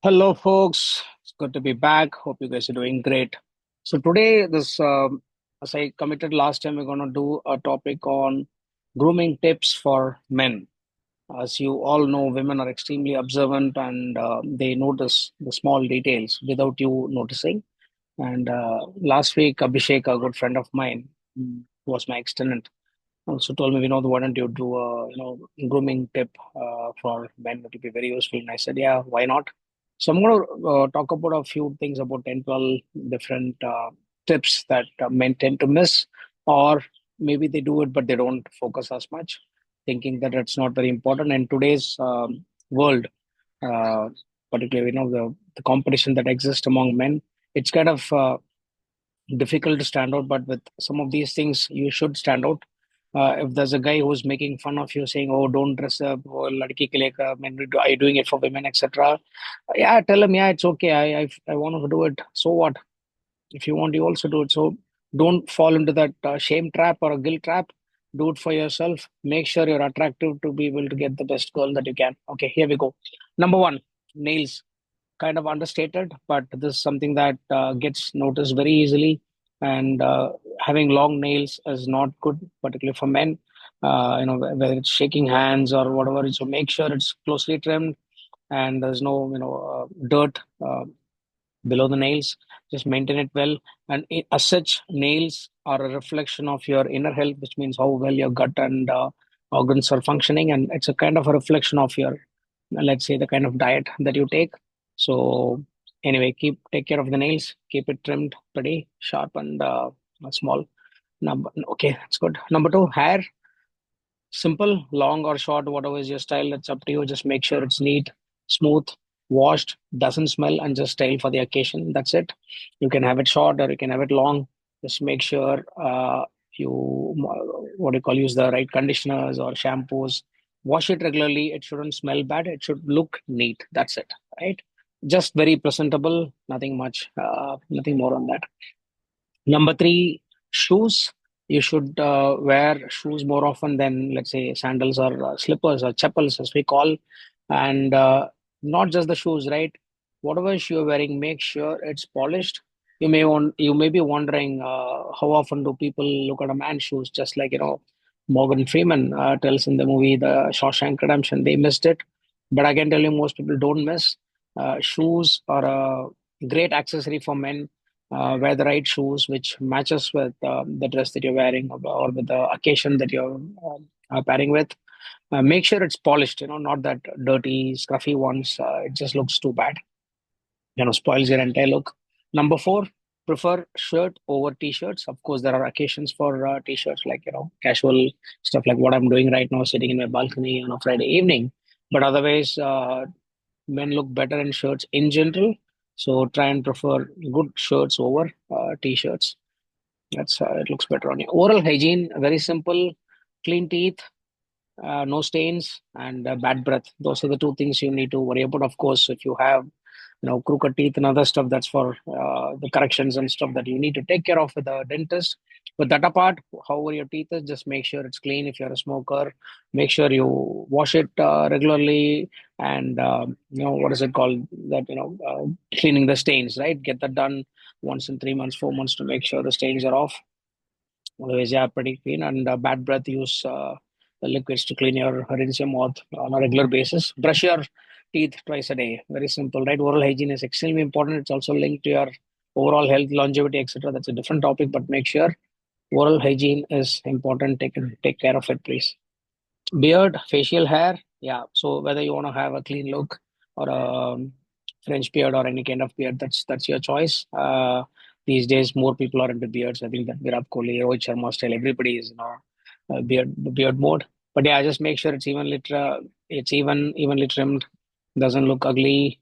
Hello, folks. It's good to be back. Hope you guys are doing great. So today, as I committed last time, we're going to do a topic on grooming tips for men. As you all know, women are extremely observant and they notice the small details without you noticing. And last week, Abhishek, a good friend of mine, who was my extended, also told me, why don't you do a grooming tip for men? It will be very useful. And I said, yeah, why not? So I'm going to talk about a few things about 10, 12 different tips that men tend to miss, or maybe they do it, but they don't focus as much, thinking that it's not very important. In today's world, uh, particularly, the competition that exists among men, it's kind of difficult to stand out, but with some of these things, you should stand out. If there's a guy who's making fun of you, saying, "Oh, don't dress up," or "Ladki ke liye men, are you doing it for women, etc." Yeah, tell him, yeah, it's okay. I want to do it. So what? If you want, you also do it. So don't fall into that shame trap or a guilt trap. Do it for yourself. Make sure you're attractive to be able to get the best girl that you can. Okay, here we go. Number one, nails, kind of understated, but this is something that gets noticed very easily. And having long nails is not good, particularly for men. Whether it's shaking hands or whatever, so make sure it's closely trimmed and there's no, dirt below the nails. Just maintain it well. And as such, nails are a reflection of your inner health, which means how well your gut and organs are functioning. And it's a kind of a reflection of your, let's say, the kind of diet that you take. So, anyway, take care of the nails, keep it trimmed pretty sharp and small. Okay, that's good. Number two, hair. Simple, long or short, whatever is your style, it's up to you. Just make sure it's neat, smooth, washed, doesn't smell, and just style for the occasion. That's it. You can have it short or you can have it long. Just make sure you, what do you call, use the right conditioners or shampoos. Wash it regularly. It shouldn't smell bad. It should look neat. That's it, right? Just very presentable. Nothing much. Nothing more on that. Number three, shoes. You should wear shoes more often than, let's say, sandals or slippers or chappals, as we call. And not just the shoes, right? Whatever shoe you're wearing, make sure it's polished. You may be wondering how often do people look at a man's shoes, just like Morgan Freeman tells in the movie The Shawshank Redemption. They missed it, but I can tell you most people don't miss. Shoes are a great accessory for men. Wear the right shoes which matches with the dress that you're wearing, or with the occasion that you're pairing with. Make sure it's polished, not that dirty scruffy ones. It just looks too bad, spoils your entire look. Number four, prefer shirt over t-shirts. Of course, there are occasions for t-shirts, like casual stuff like what I'm doing right now, sitting in my balcony on a Friday evening. But otherwise, men look better in shirts in general. So try and prefer good shirts over t-shirts. That's it looks better on you. Oral hygiene, very simple: clean teeth, no stains, and bad breath. Those are the two things you need to worry about. Of course, if you have crooked teeth and other stuff, that's for the corrections and stuff that you need to take care of with the dentist. But that apart, however your teeth is, just make sure it's clean. If you're a smoker, make sure you wash it regularly. And what is it called, that cleaning the stains, right? Get that done once in 3 months, 4 months, to make sure the stains are off. Otherwise, yeah, pretty clean. And bad breath, use the liquids to clean rinse your mouth on a regular basis. Brush your teeth twice a day. Very simple, right? Oral hygiene is extremely important. It's also linked to your overall health, longevity, etc. That's a different topic, but make sure oral hygiene is important. Take care of it, please. Beard, facial hair, yeah. So whether you want to have a clean look or a French beard or any kind of beard, that's your choice. These days, more people are into beards. I think that Virat Kohli, Rohit Sharma style, everybody is beard mode. But yeah, just make sure it's evenly trimmed, doesn't look ugly.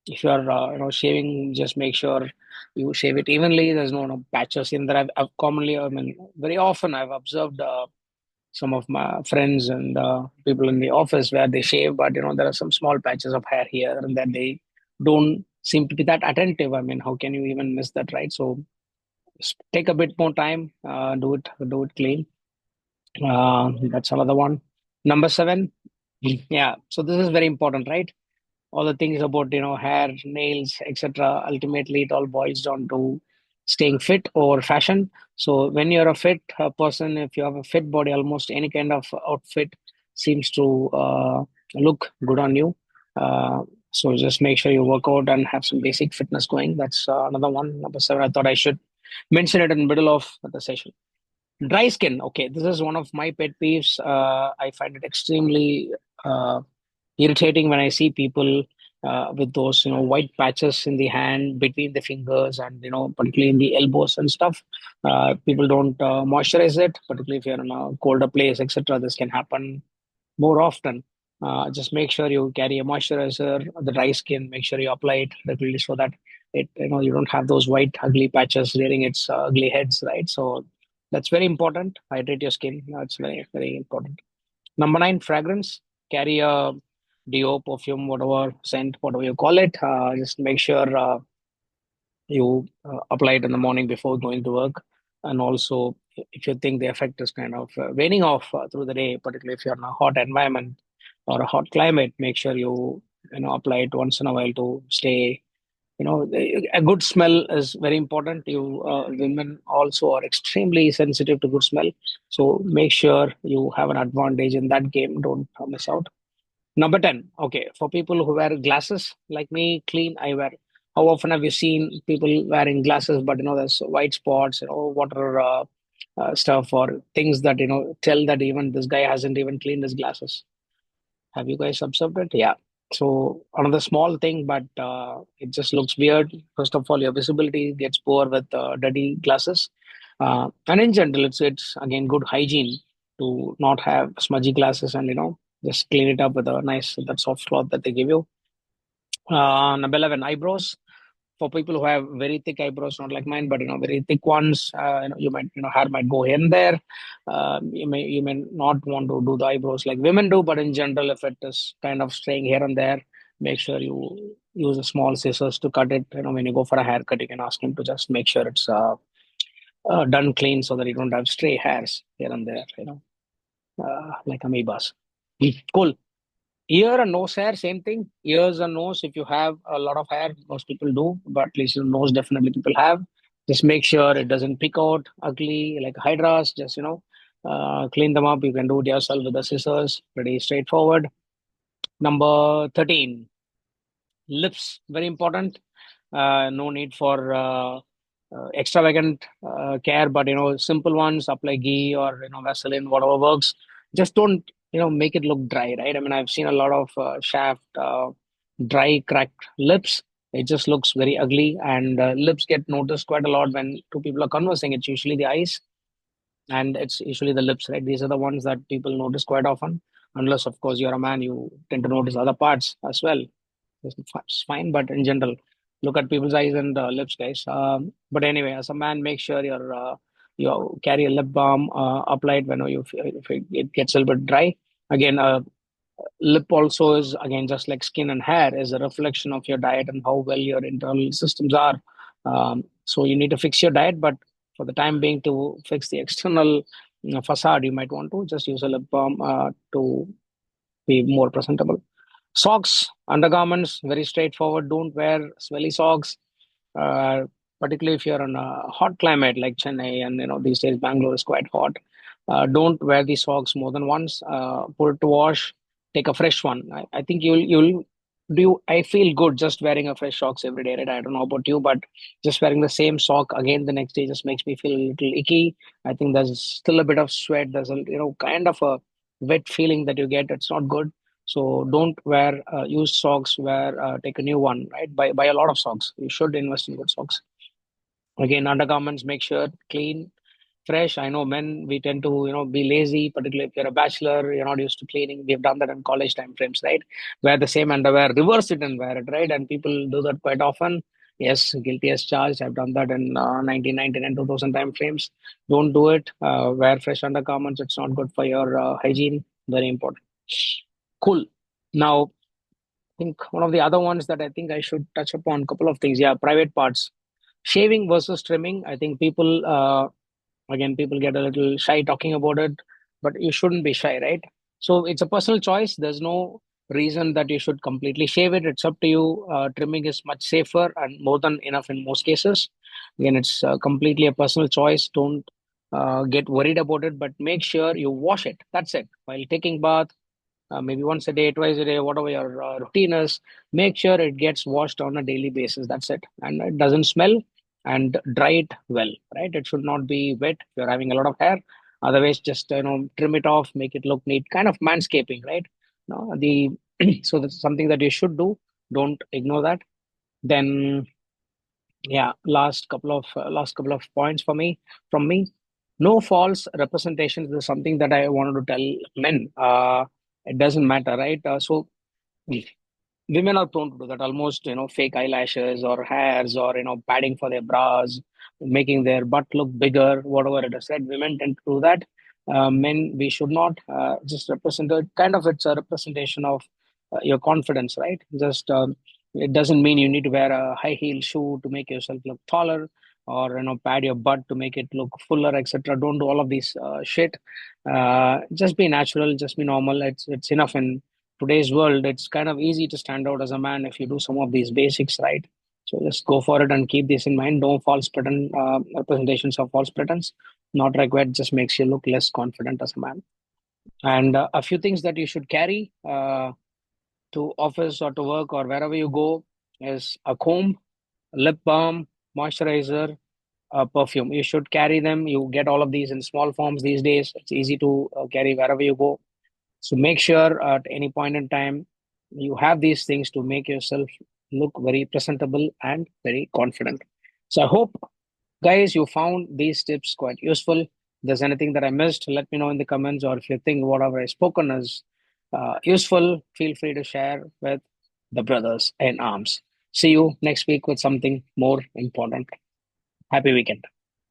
If you're shaving, just make sure you shave it evenly. There's no patches in there. I've commonly, I mean, very often I've observed. Some of my friends and people in the office where they shave, but there are some small patches of hair here and then they don't seem to be that attentive. I mean, how can you even miss that, right? So take a bit more time, do it clean. That's another one. Number seven, yeah. So this is very important, right? all the things about hair, nails, etc. Ultimately, it all boils down to staying fit or fashion. So when you're a fit person, if you have a fit body, almost any kind of outfit seems to look good on you. Uh, so just make sure you work out and have some basic fitness going. That's another one. Number seven, I thought I should mention it in the middle of the session. Dry skin. Okay, this is one of my pet peeves. I find it extremely uh, irritating when I see people with those white patches in the hand between the fingers and particularly in the elbows and stuff. People don't moisturize it, particularly if you're in a colder place, etc. This can happen more often. Just make sure you carry a moisturizer. The dry skin, make sure you apply it regularly so that it you don't have those white ugly patches rearing its ugly heads, right? So that's very important. Hydrate your skin. That's very very important. Number nine, fragrance. Carry a deo, perfume, whatever scent, whatever you call it. Just make sure you apply it in the morning before going to work. And also, if you think the effect is kind of waning off through the day, particularly if you're in a hot environment or a hot climate, make sure you apply it once in a while to stay. A good smell is very important. Women also are extremely sensitive to good smell, so make sure you have an advantage in that game. Don't miss out. Number 10. Okay. For people who wear glasses like me, clean eyewear. How often have you seen people wearing glasses, but there's white spots, water stuff or things that, tell that even this guy hasn't even cleaned his glasses. Have you guys observed it? Yeah. So another small thing, but it just looks weird. First of all, your visibility gets poor with dirty glasses. And in general, it's again good hygiene to not have smudgy glasses and just clean it up with a nice that soft cloth that they give you. Number 11, eyebrows. For people who have very thick eyebrows, not like mine, but very thick ones, you might hair might go here and there. You may not want to do the eyebrows like women do, but in general, if it is kind of straying here and there, make sure you use a small scissors to cut it. When you go for a haircut, you can ask him to just make sure it's done clean so that you don't have stray hairs here and there. Like amoebas. Cool. Ear and nose hair, same thing. Ears and nose, if you have a lot of hair, most people do, but at least your nose definitely people have. Just make sure it doesn't pick out ugly like hydras. Just clean them up. You can do it yourself with the scissors. Pretty straightforward. Number 13, lips, very important. No need for extravagant care, but simple ones. Apply ghee or Vaseline, whatever works. Just don't make it look dry, right? I mean, I've seen a lot of shaft dry, cracked lips. It just looks very ugly, and lips get noticed quite a lot when two people are conversing. It's usually the eyes and it's usually the lips, right? These are the ones that people notice quite often. Unless, of course, you're a man, you tend to notice other parts as well. It's fine, but in general, look at people's eyes and lips, guys. But anyway, as a man, make sure you carry a lip balm, apply it when if it gets a little bit dry. Again, lip also is again just like skin and hair is a reflection of your diet and how well your internal systems are. So you need to fix your diet, but for the time being, to fix the external facade, you might want to just use a lip balm to be more presentable. Socks, undergarments, very straightforward. Don't wear smelly socks, uh, particularly if you're in a hot climate like Chennai, and these days Bangalore is quite hot. Don't wear these socks more than once. Put it to wash. Take a fresh one. I think you'll do. I feel good just wearing a fresh socks every day. Right? I don't know about you, but just wearing the same sock again the next day just makes me feel a little icky. I think there's still a bit of sweat. There's a kind of a wet feeling that you get. It's not good. So don't wear used socks. Take a new one, right? Buy a lot of socks. You should invest in good socks. Again, undergarments, make sure clean, fresh. I know men, we tend to be lazy, particularly if you're a bachelor, you're not used to cleaning. We've done that in college time frames, right? Wear the same underwear, reverse it and wear it, right? And people do that quite often. Yes, guilty as charged. I've done that in 1999 and 2000 time frames. Don't do it. Wear fresh undergarments. It's not good for your hygiene. Very important. Cool. Now, I think one of the other ones that I think I should touch upon, couple of things. Yeah, private parts. Shaving versus trimming. I think people, again, people get a little shy talking about it, but you shouldn't be shy, right? So it's a personal choice. There's no reason that you should completely shave it. It's up to you. Trimming is much safer and more than enough in most cases. Again, it's completely a personal choice. Don't get worried about it, but make sure you wash it. That's it. While taking bath, maybe once a day, twice a day, whatever your routine is, make sure it gets washed on a daily basis. That's it. And it doesn't smell, and dry it well, right? It should not be wet if you're having a lot of hair. Otherwise, just trim it off, make it look neat, kind of manscaping, right? No, the so that's something that you should do. Don't ignore that. Then, yeah, last couple of points for me from me. No false representations. This is something that I wanted to tell men. It doesn't matter, right? So women are prone to do that, almost fake eyelashes or hairs, or padding for their bras, making their butt look bigger, whatever it is, right? Women tend to do that. Men, we should not just represent it. Kind of, it's a representation of your confidence, right? Just it doesn't mean you need to wear a high heel shoe to make yourself look taller, or pad your butt to make it look fuller, etc. Don't do all of these shit. Just be natural, just be normal. It's enough. In today's world, it's kind of easy to stand out as a man if you do some of these basics right. So just go for it and keep this in mind. No false pretend representations of false pretense. Not required. Just makes you look less confident as a man. And a few things that you should carry to office or to work or wherever you go is a comb, lip balm, moisturizer, perfume. You should carry them. You get all of these in small forms these days. It's easy to carry wherever you go. So make sure at any point in time you have these things to make yourself look very presentable and very confident. So I hope, guys, you found these tips quite useful. If there's anything that I missed, let me know in the comments, or if you think whatever I spoken is useful, feel free to share with the brothers in arms. See you next week with something more important. Happy weekend.